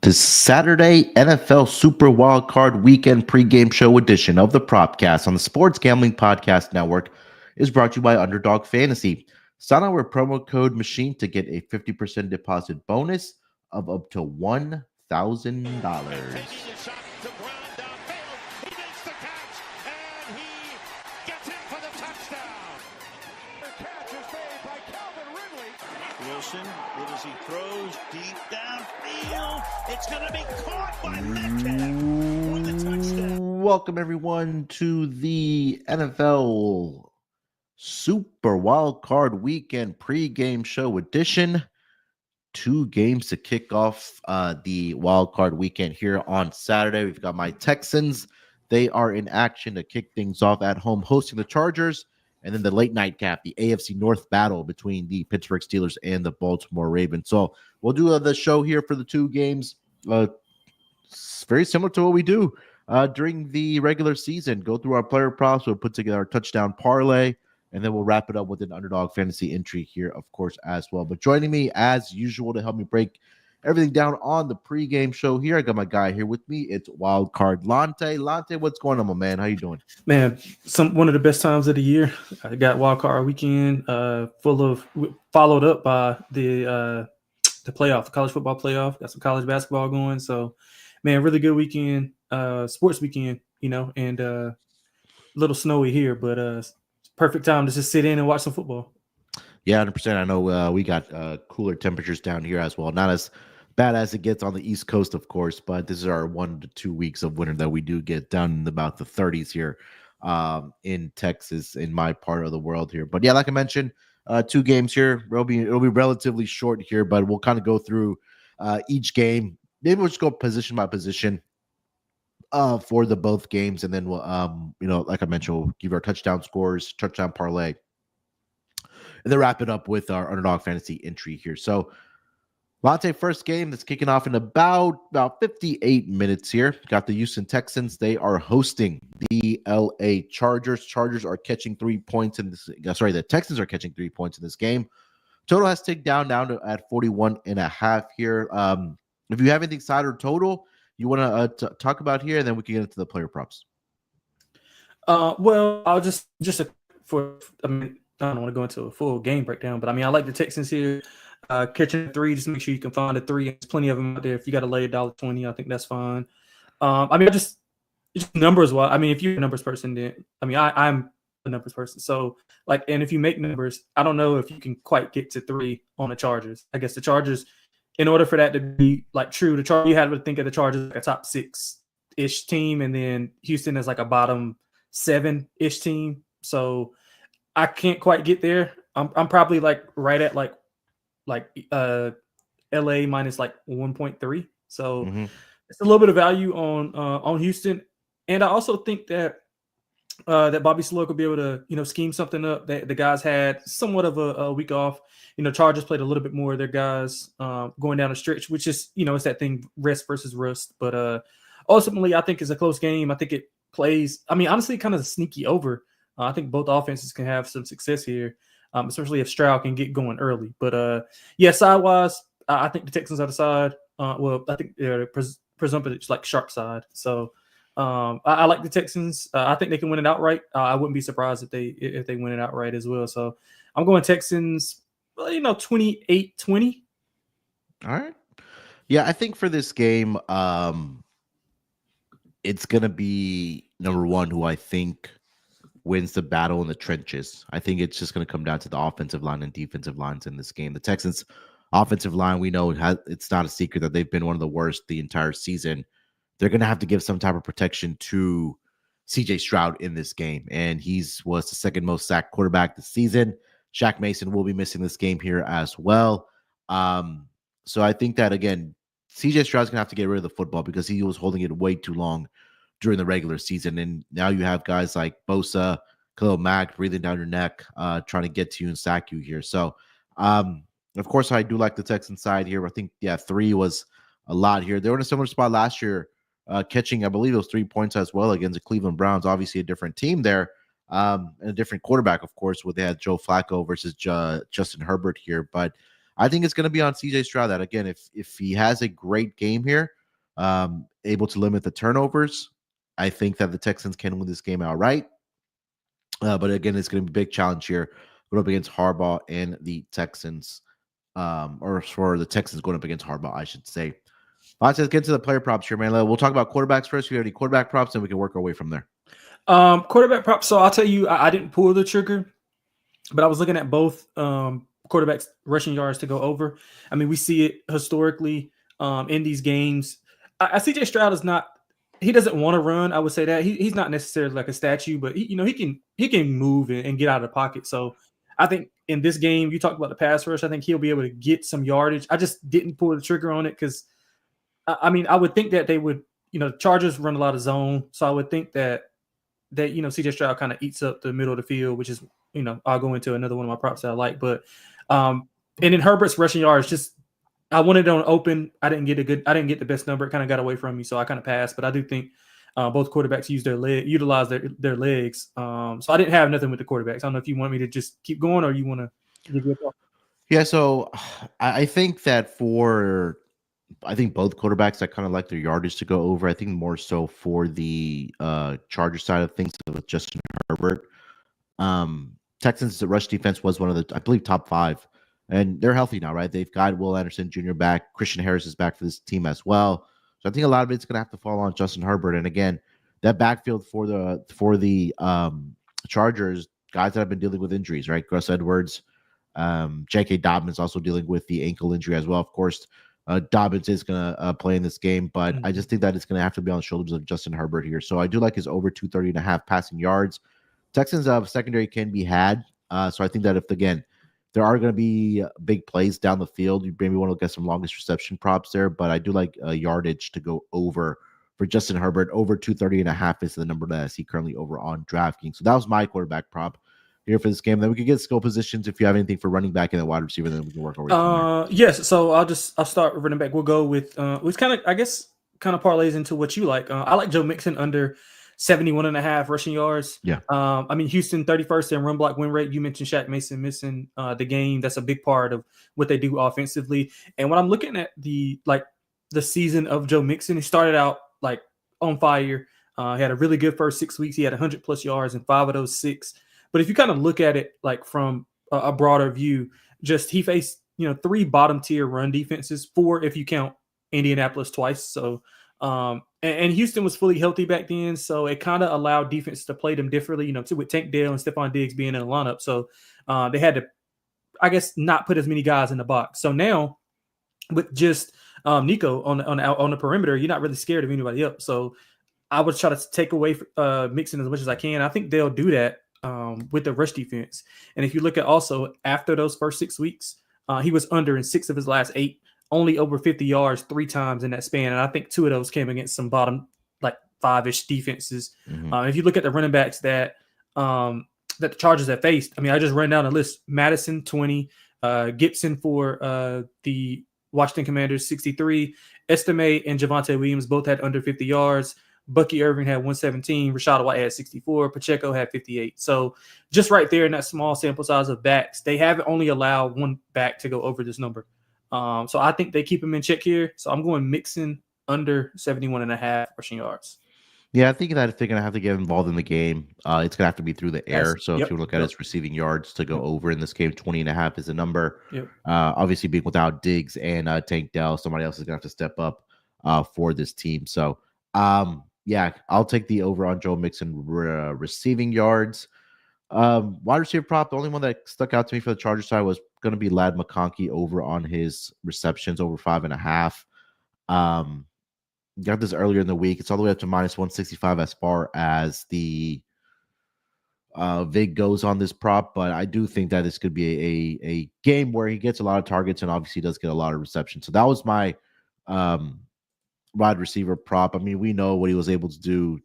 to Saturday NFL Super Wildcard Weekend pregame show edition of the Propcast on the Sports Gambling Podcast Network is brought to you by Underdog Fantasy. Sign up with promo code MACHINE to get a 50% deposit bonus of up to $1,000. As he throws deep downfield, it's going to be caught by Metcalf for the touchdown. Welcome everyone to the NFL Super Wildcard Weekend pregame show edition. 2 games to kick off the wildcard weekend here on Saturday. We've got my Texans. They are in action to kick things off at home, hosting the Chargers. And then the late night cap, the AFC North battle between the Pittsburgh Steelers and the Baltimore Ravens. So we'll do the show here for the 2 games. Very similar to what we do during the regular season. Go through our player props. We'll put together our touchdown parlay, and then we'll wrap it up with an Underdog Fantasy entry here, of course, as well. But joining me, as usual, to help me break everything down on the pregame show here, I got my guy here with me. It's Wildcard Lonte. Lonte, what's going on, my man? How you doing? Man, one of the best times of the year. I got Wildcard Weekend followed up by the playoff, the college football playoff. Got some college basketball going. So, man, really good weekend, sports weekend, and a little snowy here, but perfect time to just sit in and watch some football. Yeah, 100%. I know we got cooler temperatures down here as well. Not as bad as it gets on the East Coast, of course, but this is our 1 to 2 weeks of winter that we do get down in about the 30s here in Texas, in my part of the world here. But yeah, like I mentioned, 2 games here. It'll be relatively short here, but we'll kind of go through each game. Maybe we'll just go position by position for the both games, and then we'll like I mentioned, we'll give our touchdown scores, touchdown parlay, and then wrap it up with our Underdog Fantasy entry here. So, Lonte, first game that's kicking off in about 58 minutes here. Got the Houston Texans. They are hosting the LA Chargers. Chargers are catching 3 points in this. Sorry, the Texans are catching 3 points in this game. Total has ticked down to at 41.5 here. If you have anything side or total you want to talk about here, and then we can get into the player props. Well, I'll just I don't want to go into a full game breakdown, but I like the Texans here. Catching 3, just make sure you can find a 3. There's plenty of them out there. If you got to lay $1.20, I think that's fine. Just numbers. Well, if you're a numbers person, then I'm a numbers person. So and if you make numbers, I don't know if you can quite get to 3 on the Chargers. I guess the Chargers, in order for that to be true, you had to think of the Chargers like a top 6-ish team, and then Houston is like a bottom 7-ish team. So I can't quite get there. I'm probably right at LA minus 1.3. So It's a little bit of value on Houston, and I also think that that Bobby Sloak will be able to scheme something up. The guys had somewhat of a week off. Chargers played a little bit more of their guys going down the stretch, which is it's that thing, rest versus rust. But ultimately, I think it's a close game. I think it plays. Honestly, kind of a sneaky over. I think both offenses can have some success here, especially if Stroud can get going early. But sidewise, I think the Texans are the side. I think they're presumptively sharp side. So I like the Texans. I think they can win it outright. I wouldn't be surprised if they win it outright as well. So I'm going Texans, 28-20. All right. Yeah, I think for this game, it's going to be number 1 who I think wins the battle in the trenches. I think it's just going to come down to the offensive line and defensive lines in this game. The Texans' offensive line, we know it's not a secret that they've been one of the worst the entire season. They're going to have to give some type of protection to C.J. Stroud in this game, and was the second most sacked quarterback this season. Shaq Mason will be missing this game here as well. So I think that, again, C.J. Stroud's going to have to get rid of the football because he was holding it way too long during the regular season. And now you have guys like Bosa, Khalil Mack breathing down your neck, trying to get to you and sack you here. So, of course, I do like the Texans side here. I think, 3 was a lot here. They were in a similar spot last year, catching, I believe it was 3 points as well against the Cleveland Browns. Obviously a different team there, and a different quarterback, of course, where they had Joe Flacco versus Justin Herbert here. But I think it's going to be on C.J. Stroud that, again, if he has a great game here, able to limit the turnovers, I think that the Texans can win this game outright. But again, it's going to be a big challenge here going up against Harbaugh and the Texans, or for the Texans going up against Harbaugh, I should say. Let's get into the player props here, man. We'll talk about quarterbacks first. If you have any quarterback props, and we can work our way from there. Quarterback props. So I'll tell you, I didn't pull the trigger, but I was looking at both quarterbacks rushing yards to go over. I mean, we see it historically in these games. CJ Stroud is not. He doesn't want to run. I would say that he's not necessarily like a statue, but he can move and get out of the pocket. So I think in this game, you talked about the pass rush. I think he'll be able to get some yardage. I just didn't pull the trigger on it because, I mean, I would think that they would. The Chargers run a lot of zone, so I would think that CJ Stroud kind of eats up the middle of the field, which is I'll go into another one of my props that I like, but and then Herbert's rushing yards just. I wanted it on open. I didn't get the best number. It kind of got away from me, so I kind of passed. But I do think both quarterbacks utilize their legs. So I didn't have nothing with the quarterbacks. I don't know if you want me to just keep going or you want to give you a thought. Yeah, so I think that both quarterbacks, I kind of like their yardage to go over. I think more so for the Charger side of things with Justin Herbert. Texans' rush defense was one of the, I believe, top 5. And they're healthy now, right? They've got Will Anderson Jr. back. Christian Harris is back for this team as well. So I think a lot of it's going to have to fall on Justin Herbert. And again, that backfield for the Chargers, guys that have been dealing with injuries, right? Gus Edwards, J.K. Dobbins also dealing with the ankle injury as well. Of course, Dobbins is going to play in this game, but I just think that it's going to have to be on the shoulders of Justin Herbert here. So I do like his over 230.5 passing yards. Texans secondary can be had. So I think that if there are going to be big plays down the field, you maybe want to get some longest reception props there, but I do like yardage to go over for Justin Herbert. Over 230.5 is the number that I see currently over on DraftKings. So that was my quarterback prop here for this game. Then we can get skill positions. If you have anything for running back and the wide receiver, then we can work our way from there. Yes. So I'll start with running back. We'll go with which kind of parlays into what you like. I like Joe Mixon under 71.5 rushing yards. Yeah. I mean, Houston 31st in run block win rate. You mentioned Shaq Mason missing the game. That's a big part of what they do offensively. And when I'm looking at the season of Joe Mixon, he started out like on fire. He had a really good first 6 weeks. He had 100+ yards in 5 of those 6. But if you kind of look at it like from a broader view, just he faced 3 bottom tier run defenses, 4 if you count Indianapolis twice. So and Houston was fully healthy back then, so it kind of allowed defense to play them differently, with Tank Dell and Stephon Diggs being in the lineup. So they had to, I guess, not put as many guys in the box. So now with just Nico on the perimeter, you're not really scared of anybody else. So I would try to take away Mixon as much as I can. I think they'll do that with the rush defense. And if you look at also after those first 6 weeks, he was under in 6 of his last 8. Only over 50 yards 3 times in that span. And I think 2 of those came against some bottom, like 5-ish defenses. If you look at the running backs that the Chargers have faced, I mean, I just ran down a list. Madison, 20. Gibson for the Washington Commanders, 63. Estime and Javonte Williams both had under 50 yards. Bucky Irving had 117. Rashad White had 64. Pacheco had 58. So just right there in that small sample size of backs, they have only allowed 1 back to go over this number. So I think they keep him in check here. So I'm going Mixon under 71.5 rushing yards. Yeah, I think that if they're going to have to get involved in the game, it's going to have to be through the air. So if you look at his receiving yards to go over in this game, 20.5 is the number. Obviously, being without Diggs and Tank Dell, somebody else is going to have to step up for this team. So, yeah, I'll take the over on Joe Mixon receiving yards. Wide receiver prop, the only one that stuck out to me for the Chargers side was going to be Ladd McConkey over on his receptions, over 5.5. Got this earlier in the week. It's all the way up to minus 165 as far as the VIG goes on this prop, but I do think that this could be a game where he gets a lot of targets and obviously does get a lot of reception. So that was my wide receiver prop. I mean, we know what he was able to do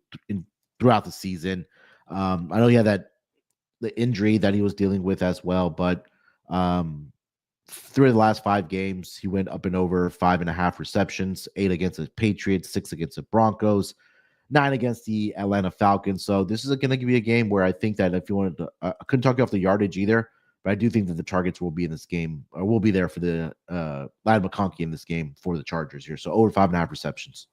throughout the season. I know he had the injury that he was dealing with as well, but through the last 5 games, he went up and over 5.5 receptions, 8 against the Patriots, 6 against the Broncos, 9 against the Atlanta Falcons. So this is going to be a game where I think that if you wanted to, I couldn't talk you off the yardage either, but I do think that the targets will be in this game, or will be there for the Ladd McConkey in this game for the Chargers here. So over 5.5 receptions.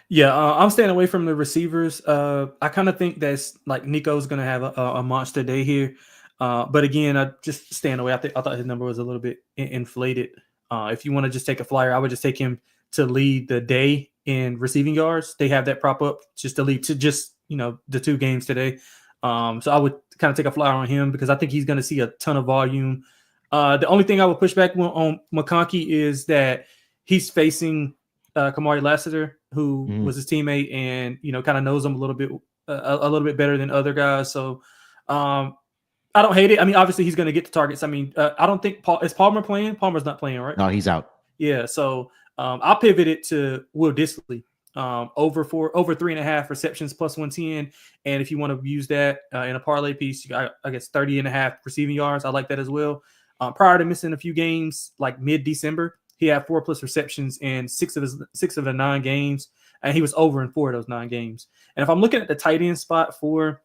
Yeah, I'm staying away from the receivers. I kind of think that's like Nico's going to have a monster day here. But again, I just staying away. I thought his number was a little bit inflated. If you want to just take a flyer, I would just take him to lead the day in receiving yards. They have that prop up just to lead to just the 2 games today. So I would kind of take a flyer on him because I think he's going to see a ton of volume. The only thing I would push back on McConkey is that he's facing Kamari Lassiter, who was his teammate and kind of knows him a little bit better than other guys. So I don't hate it. I mean, obviously he's going to get the targets. I mean, I don't think is Palmer playing. Palmer's not playing, right? No, he's out. Yeah. So I'll pivot it to Will Dissly. Over 3.5 receptions plus 110. And if you want to use that in a parlay piece, you got, I guess, 30.5 receiving yards. I like that as well. Prior to missing a few games, like mid-December, he had 4+ receptions in 6 of the 9 games, and he was over in 4 of those 9 games. And if I'm looking at the tight end spot for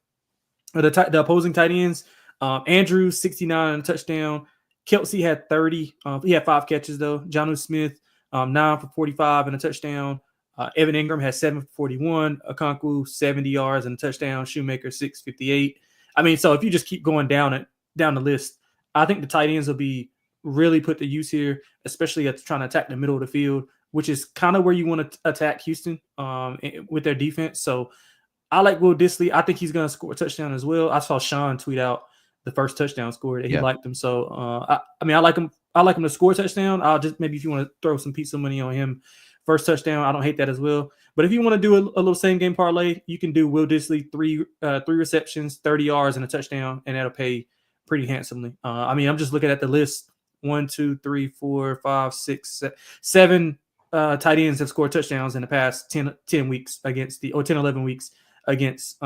the opposing tight ends, Andrews 69 and a touchdown. Kelsey had 30. He had 5 catches though. Jonnu Smith 9 for 45 and a touchdown. Evan Ingram had 7 for 41. Okonkwo 70 yards and a touchdown. Shoemaker 658. I mean, so if you just keep going down the list, I think the tight ends will be really put to use here, especially at trying to attack the middle of the field, which is kind of where you want to attack Houston with their defense. So I like Will Dissly. I think he's going to score a touchdown as well. I saw Sean tweet out the first touchdown score that he liked him. So I mean, I like him. I like him to score a touchdown. I'll just maybe if you want to throw some pizza money on him, first touchdown, I don't hate that as well. But if you want to do a little same game parlay, you can do Will Dissly 3 receptions, 30 yards, and a touchdown, and that'll pay pretty handsomely. I mean, I'm just looking at the list. 1, 2, 3, 4, 5, 6, 7 tight ends have scored touchdowns in the past 10 weeks against 11 weeks against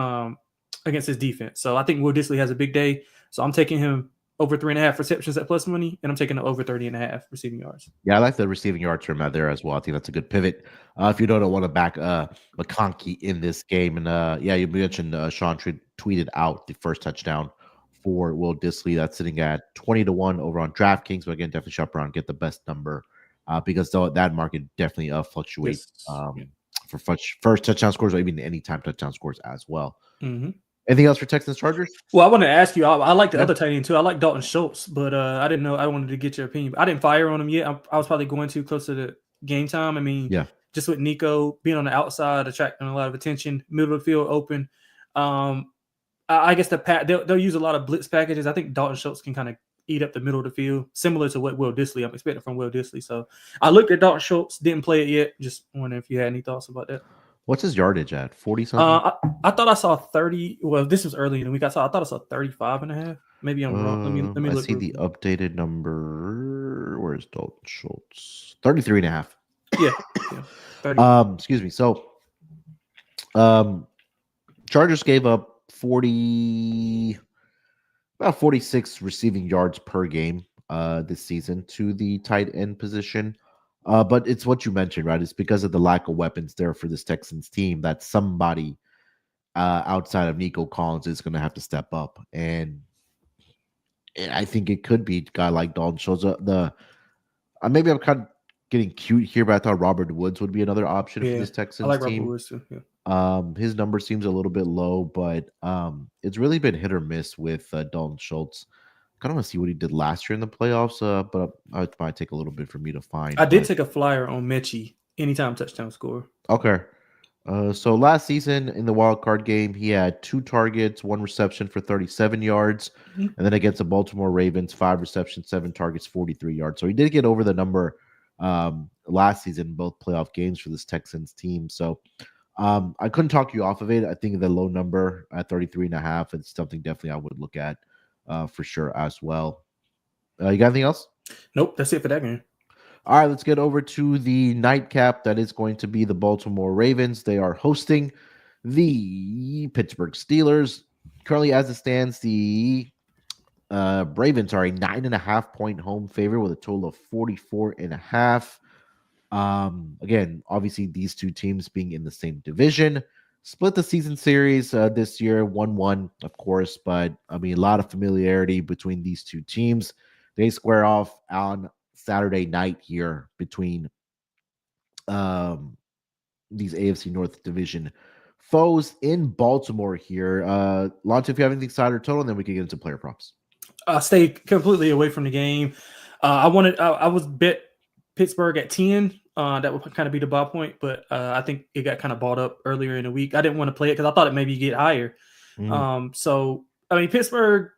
his defense. So I think Will Dissly has a big day. So I'm taking him over 3.5 receptions at plus money, and I'm taking over 30.5 receiving yards. Yeah, I like the receiving yard term out there as well. I think that's a good pivot. If you don't want to back McConkey in this game, and you mentioned Sean tweeted out the first touchdown for Will Dissly. That's sitting at 20-1 over on DraftKings. But again, definitely shop around, get the best number because that market definitely fluctuates for first touchdown scores or even anytime touchdown scores as well. Mm-hmm. Anything else for Texans Chargers? Well, I want to ask you. I like the other tight end too. I like Dalton Schultz, but I didn't know. I wanted to get your opinion. I didn't fire on him yet. I was probably going to close to the game time. I mean, just with Nico being on the outside, attracting a lot of attention, middle of the field open. I guess they'll use a lot of blitz packages. I think Dalton Schultz can kind of eat up the middle of the field, similar to what Will Dissly I'm expecting from Will Dissly. So I looked at Dalton Schultz, didn't play it yet. Just wondering if you had any thoughts about that. What's his yardage at? 40 something? I thought I saw 30. Well, this was early in the week. I thought I saw 35.5. Maybe I'm wrong. Let me look. I see the updated number. Where's Dalton Schultz? 33.5. Yeah. 30. Excuse me. So Chargers gave up about 46 receiving yards per game this season to the tight end position. But it's what you mentioned, right? It's because of the lack of weapons there for this Texans team that somebody outside of Nico Collins is going to have to step up. And I think it could be a guy like Dalton Schultz. Maybe I'm kind of getting cute here, but I thought Robert Woods would be another option for this Texans I like team. Robert Woods too. Yeah. His number seems a little bit low, but it's really been hit or miss with Dalton Schultz. I kind of want to see what he did last year in the playoffs, but it might take a little bit for me to find. I did take a flyer on Mechie, anytime touchdown score. Okay. So last season in the wild card game, he had 2 targets, 1 reception for 37 yards. Mm-hmm. And then against the Baltimore Ravens, 5 receptions, 7 targets, 43 yards. So he did get over the number last season in both playoff games for this Texans team. So I couldn't talk you off of it. I think the low number at 33.5 is something definitely I would look at for sure as well. You got anything else? Nope, that's it for that game. All right, let's get over to the nightcap. That is going to be the Baltimore Ravens. They are hosting the Pittsburgh Steelers. Currently, as it stands, the Ravens are a 9.5-point home favorite with a total of 44.5. Again, obviously, these two teams being in the same division. Split the season series this year, 1-1, of course, but I mean, a lot of familiarity between these two teams. They square off on Saturday night here between these AFC North division foes in Baltimore here. Lonte, if you have anything side or total, then we can get into player props. Stay completely away from the game. I was bet Pittsburgh at 10. That would kind of be the buy point, but I think it got kind of bought up earlier in the week. I didn't want to play it because I thought it maybe get higher. So I mean, Pittsburgh,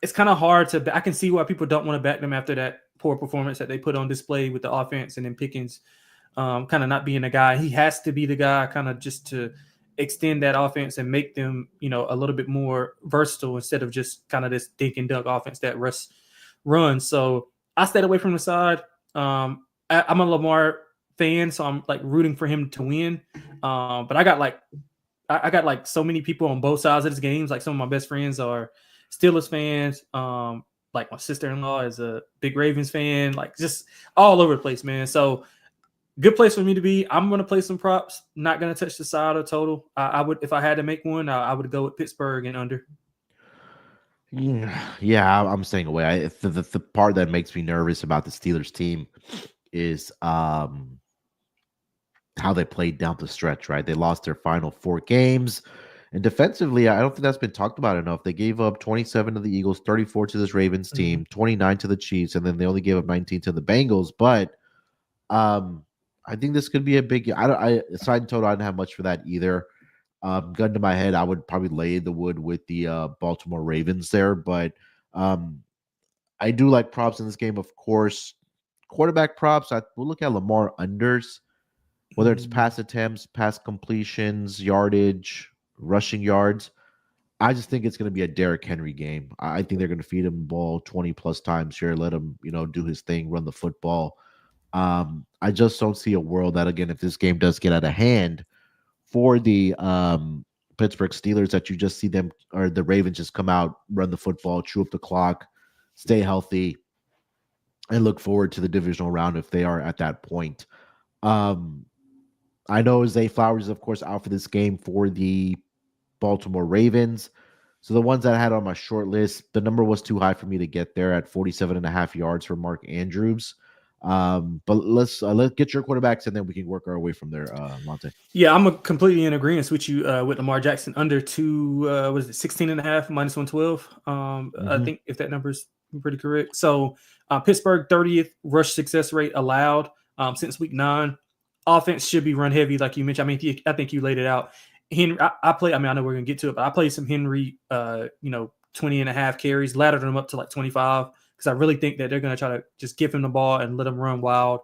it's kind of hard to. I can see why people don't want to back them after that poor performance that they put on display with the offense, and then Pickens kind of not being the guy. He has to be the guy, kind of just to extend that offense and make them, a little bit more versatile instead of just kind of this dink and dunk offense that Russ runs. So I stayed away from the side. I'm a Lamar fan, so I'm like rooting for him to win. But I got like so many people on both sides of this games. Like some of my best friends are Steelers fans. Like my sister-in-law is a big Ravens fan. Like just all over the place, man. So good place for me to be. I'm going to play some props. Not going to touch the side or total. I would, if I had to make one, I would go with Pittsburgh and under. Yeah, I'm staying away. The part that makes me nervous about the Steelers team is how they played down the stretch, right? They lost their final 4 games. And defensively, I don't think that's been talked about enough. They gave up 27 to the Eagles, 34 to this Ravens team, 29 to the Chiefs, and then they only gave up 19 to the Bengals. But I think this could be a big. Side and total, I didn't have much for that either. Gun to my head, I would probably lay the wood with the Baltimore Ravens there. But I do like props in this game, of course. Quarterback props, we'll look at Lamar unders, whether it's pass attempts, pass completions, yardage, rushing yards. I just think it's going to be a Derrick Henry game. I think they're going to feed him the ball 20 plus times here, let him, do his thing, run the football. I just don't see a world that, again, if this game does get out of hand for the Pittsburgh Steelers, that you just see them or the Ravens just come out, run the football, chew up the clock, stay healthy, and look forward to the divisional round if they are at that point. I know Zay Flowers is, of course, out for this game for the Baltimore Ravens. So the ones that I had on my short list, the number was too high for me to get there at 47.5 yards for Mark Andrews. But let's get your quarterbacks and then we can work our way from there, Lonte. Yeah, I'm completely in agreement with you with Lamar Jackson under 16.5 minus 112. I think if that number's pretty correct. So Pittsburgh 30th rush success rate allowed since week 9. Offense should be run heavy, like you mentioned. I mean, I think you laid it out. Henry, I know we're gonna get to it, but I played some Henry, 20.5 carries, laddered them up to like 25 because I really think that they're gonna try to just give him the ball and let him run wild.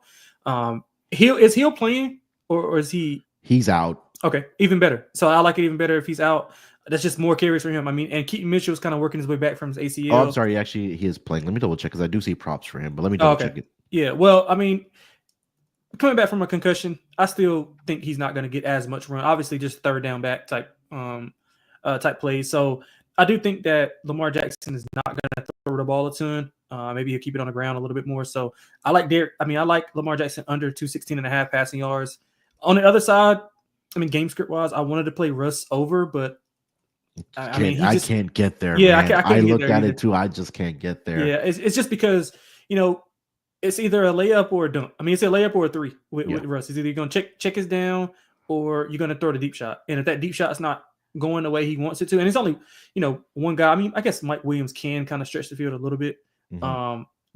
Is Hill playing or is he? He's out. Okay, even better. So I like it even better if he's out. That's just more carries for him. I mean, and Keaton Mitchell's kind of working his way back from his ACL. Oh, I'm sorry. Actually, he is playing. Let me double check because I do see props for him, but let me double check it. Yeah, well, I mean, coming back from a concussion, I still think he's not going to get as much run. Obviously, just third down back type plays. So I do think that Lamar Jackson is not going to throw the ball a ton. Maybe he'll keep it on the ground a little bit more. So I like Lamar Jackson under 216.5 passing yards. On the other side, I mean, game script wise, I wanted to play Russ over, but I can't get there. Yeah, man. I can't looked at it too. I just can't get there. Yeah, it's just because it's either a layup or a dunk. I mean, it's a layup or a 3 with Russ. He's either going to check his down or you're going to throw the deep shot. And if that deep shot's not going the way he wants it to, and it's only, one guy. I mean, I guess Mike Williams can kind of stretch the field a little bit,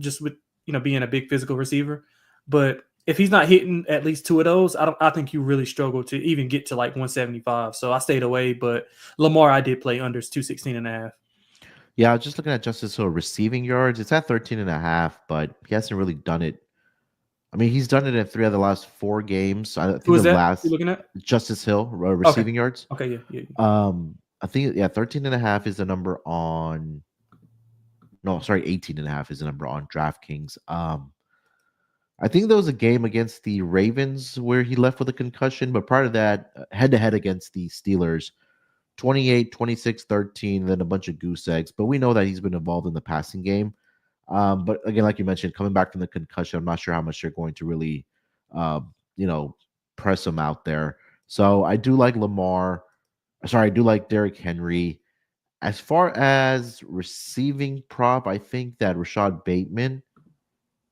just with, being a big physical receiver. But if he's not hitting at least 2 of those, I think you really struggle to even get to like 175. So I stayed away, but Lamar, I did play under 216.5. Yeah, I was just looking at Justice Hill receiving yards. It's at 13.5, but he hasn't really done it. I mean, he's done it in 3 of the last 4 games. I think Who is the that last you're looking at? Justice Hill receiving yards. Okay, yeah. I think 13.5 is the number on. No, sorry, 18.5 is the number on DraftKings. I think there was a game against the Ravens where he left with a concussion, but prior to that, head-to-head against the Steelers, 28, 26, 13, then a bunch of goose eggs. But we know that he's been involved in the passing game. But again, like you mentioned, coming back from the concussion, I'm not sure how much they're going to really, press him out there. So I do like Lamar. Sorry, I do like Derrick Henry. As far as receiving prop, I think that Rashad Bateman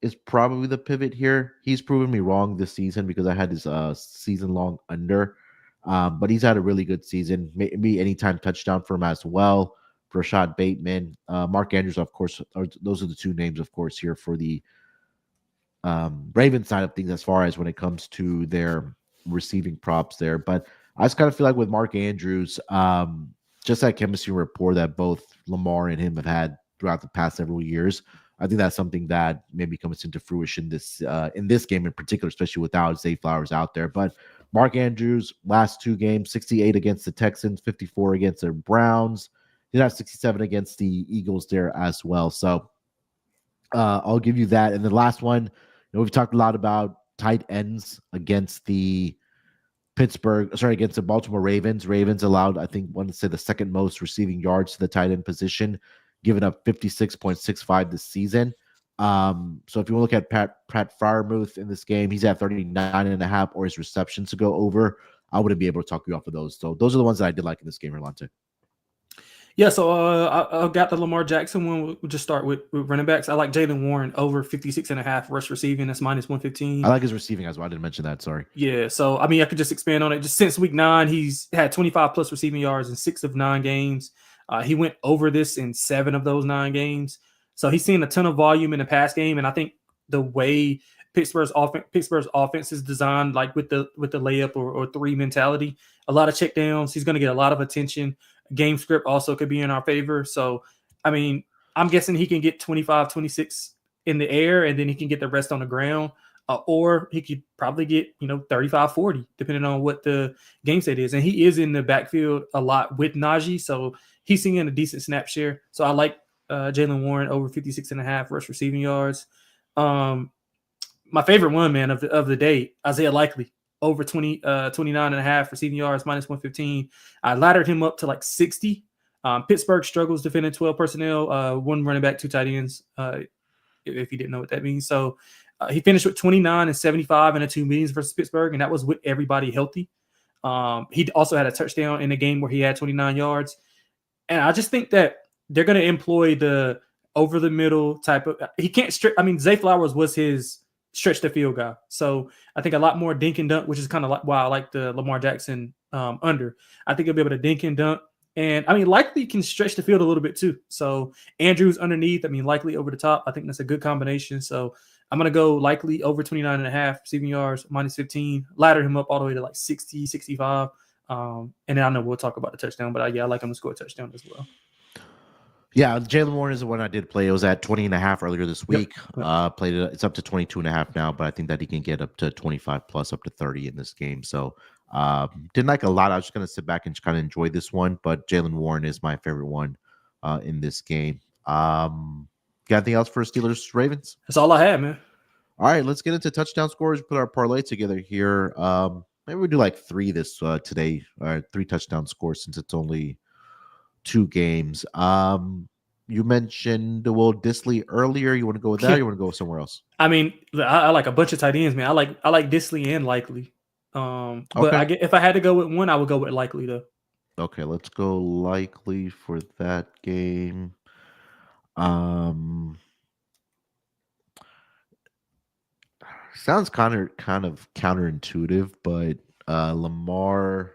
is probably the pivot here. He's proven me wrong this season because I had his season-long under. But he's had a really good season. Maybe anytime touchdown for him as well. Rashad Bateman, Mark Andrews, of course. Those are the two names, of course, here for the Ravens side of things as far as when it comes to their receiving props there. But I just kind of feel like with Mark Andrews, just that chemistry rapport that both Lamar and him have had throughout the past several years, I think that's something that maybe comes into fruition in this game in particular, especially without Zay Flowers out there. But Mark Andrews, last two games, 68 against the Texans, 54 against the Browns. He did have 67 against the Eagles there as well. So I'll give you that. And the last one, we've talked a lot about tight ends against the against the Baltimore Ravens. Ravens allowed, I think, want to say the second most receiving yards to the tight end position, giving up 56.65 this season. So if you want to look at Pat Freiermuth in this game, he's at 39.5 or his receptions to go over. I wouldn't be able to talk you off of those. So those are the ones that I did like in this game, Lonte. Yeah, so I got the Lamar Jackson one. We'll just start with running backs. I like Jalen Warren over 56.5 rush receiving. That's minus 115. I like his receiving as well. I didn't mention that. Sorry. Yeah, so I mean, I could just expand on it. Just since week 9, he's had 25 plus receiving yards in 6 of 9 games. He went over this in 7 of those 9 games. So he's seen a ton of volume in the pass game, and I think the way Pittsburgh's offense is designed, like with the layup or 3 mentality, a lot of checkdowns. He's going to get a lot of attention. Game script also could be in our favor. So, I mean, I'm guessing he can get 25, 26 in the air, and then he can get the rest on the ground. Or he could probably get, 35, 40, depending on what the game state is. And he is in the backfield a lot with Najee, so he's seeing a decent snap share. So I like Jalen Warren over 56.5 rush receiving yards. My favorite one, man, of the day, Isaiah Likely. Over 29.5 receiving yards, minus 115. I laddered him up to like 60. Pittsburgh struggles defending 12 personnel, 1 running back, 2 tight ends, if you didn't know what that means. So he finished with 29 and 75 in the 2 meetings versus Pittsburgh, and that was with everybody healthy. He also had a touchdown in a game where he had 29 yards. And I just think that they're going to employ the over-the-middle type of – he can't – I mean, Zay Flowers was his – stretch the field guy. So I think a lot more dink and dunk, which is kind of like why I like the Lamar Jackson under. I think he'll be able to dink and dunk. And I mean, Likely can stretch the field a little bit too. So Andrews underneath, I mean, Likely over the top. I think that's a good combination. So I'm going to go Likely over 29.5 receiving yards, minus 15, ladder him up all the way to like 60, 65. And then I know we'll talk about the touchdown, but I like him to score a touchdown as well. Yeah, Jalen Warren is the one I did play. It was at 20.5 earlier this week. Yep. Played it. It's up to 22.5 now, but I think that he can get up to 25 plus, up to 30 in this game. So didn't like a lot. I was just going to sit back and just kind of enjoy this one, but Jalen Warren is my favorite one in this game. Got anything else for Steelers Ravens? That's all I have, man. All right, let's get into touchdown scores. Put our parlay together here. Maybe we do like 3 this today. 3 touchdown scores since it's only 2 games. You mentioned Will Dissly earlier. You want to go with that, or you want to go somewhere else? I mean, I like a bunch of tight ends, man. I like Dissly and Likely. But okay. If I had to go with one, I would go with Likely though. Okay, let's go Likely for that game. Sounds kind of counterintuitive, but Lamar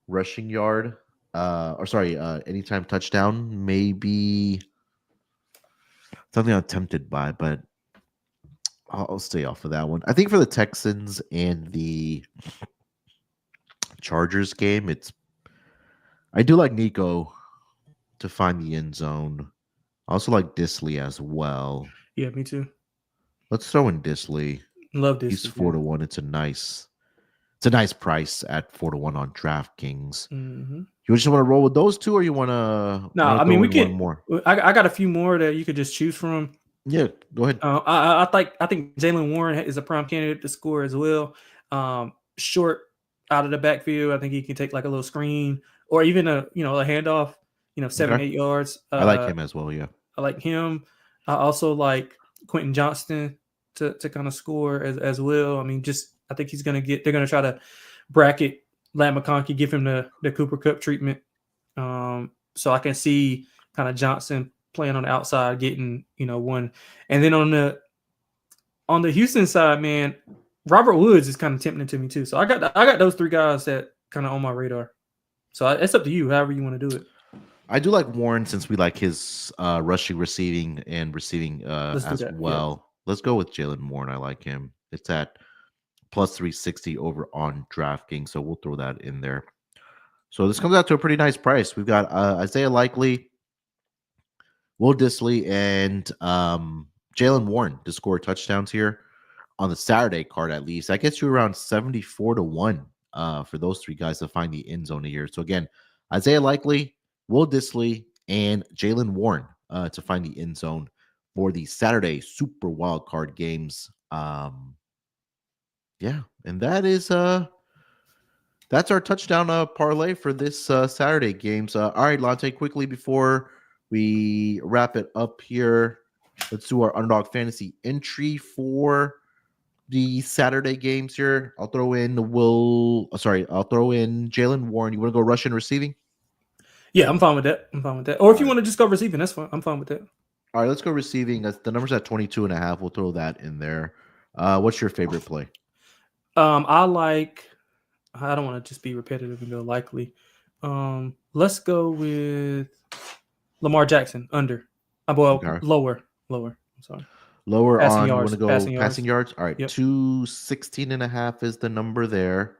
rushing yard. Anytime touchdown, maybe something I'm tempted by, but I'll stay off of that one. I think for the Texans and the Chargers game, I do like Nico to find the end zone. I also like Dissly as well. Yeah, me too. Let's throw in Dissly. Love Dissly. He's 4-1. It's a nice price at 4-1 on DraftKings. Mm-hmm. You just want to roll with those 2, or you want to? No, I mean we can. More? I got a few more that you could just choose from. Yeah, go ahead. I think Jalen Warren is a prime candidate to score as well. Short out of the backfield, I think he can take like a little screen or even a handoff. 7-8 yards. I like him as well. Yeah, I like him. I also like Quentin Johnston to kind of score as well. I mean, I think they're going to try to bracket Lat McConkey, give him the Cooper Kupp treatment. So I can see kind of Johnson playing on the outside, getting, one. And then on the On the Houston side, man, Robert Woods is kind of tempting to me too. So I got those three guys that kind of on my radar. So it's up to you, however you want to do it. I do like Warren since we like his rushing, receiving, and receiving Let's do as that, well. Let's go with Jalen Warren. I like him. It's at plus 360 over on DraftKings, so we'll throw that in there. So this comes out to a pretty nice price. We've got Isaiah Likely, Will Dissly, and Jalen Warren to score touchdowns here on the Saturday card at least. That gets you around 74-1 for those three guys to find the end zone here. So again, Isaiah Likely, Will Dissly, and Jalen Warren to find the end zone for the Saturday Super Wild Card games. Yeah, and that is that's our touchdown parlay for this Saturday games. All right, Lonte, quickly before we wrap it up here, let's do our Underdog Fantasy entry for the Saturday games here. I'll throw in Jalen Warren. You want to go rushing receiving? Yeah, I'm fine with that. Or if you want to just go receiving, that's fine. I'm fine with that. All right, let's go receiving. The number's at 22.5. We'll throw that in there. What's your favorite play? I don't want to just be repetitive and go Likely. Let's go with Lamar Jackson under. Lower. I'm sorry. Lower passing on. Yards, You want to go passing yards? All right, yep. 216.5 is the number there.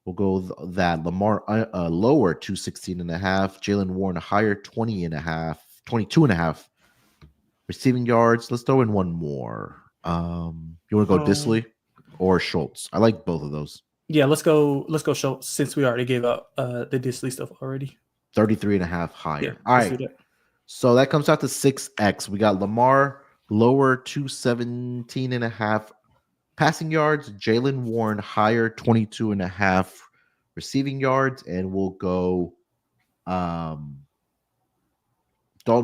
We'll go that. Lamar lower 216.5. Jalen Warren higher 22.5. Receiving yards. Let's throw in one more. You want to go Dissly or Schultz? I like both of those. Yeah, let's go Schultz since we already gave up the Dissly stuff already. 33.5 higher. Yeah, all right. So that comes out to 6x. We got Lamar lower 217.5 passing yards. Jalen Warren higher 22.5 receiving yards, and we'll go Dalton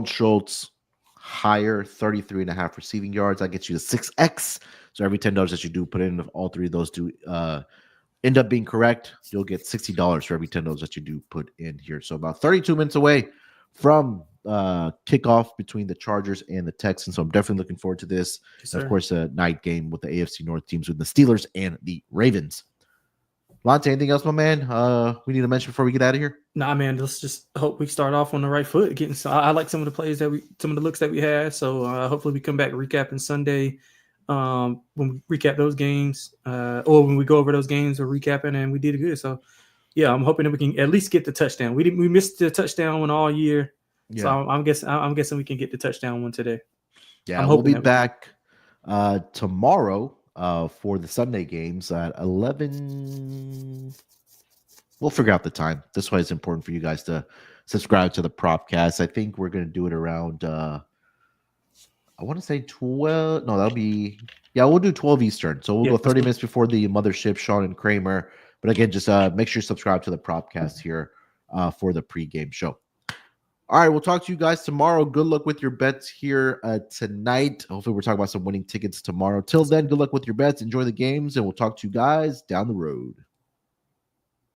Schultz higher 33.5 receiving yards. That gets you to 6x. So every $10 that you do put in, if all three of those do end up being correct, you'll get $60 for every $10 that you do put in here. So about 32 minutes away from kickoff between the Chargers and the Texans. So I'm definitely looking forward to this. Yes, and of course, a night game with the AFC North teams with the Steelers and the Ravens. Lonte, anything else, my man? We need to mention before we get out of here. Nah, man. Let's just hope we start off on the right foot. I like some of the plays some of the looks that we had. So hopefully we come back recapping Sunday. When we recap those games, or when we go over those games, we're recapping and we did it good. So yeah, I'm hoping that we can at least get the touchdown. We missed the touchdown one all year. Yeah. So I'm guessing we can get the touchdown one today. Yeah, we'll be back tomorrow for the Sunday games at 11. We'll figure out the time. This way it's important for you guys to subscribe to the Propcast. I think we're going to do it around I want to say 12. No, that'll be we'll do 12 Eastern. So we'll go 30 minutes before the mothership, Sean and Kramer. But again, just make sure you subscribe to the Propcast here for the pregame show. All right, we'll talk to you guys tomorrow. Good luck with your bets here tonight. Hopefully we're talking about some winning tickets tomorrow. Till then, good luck with your bets. Enjoy the games, and we'll talk to you guys down the road.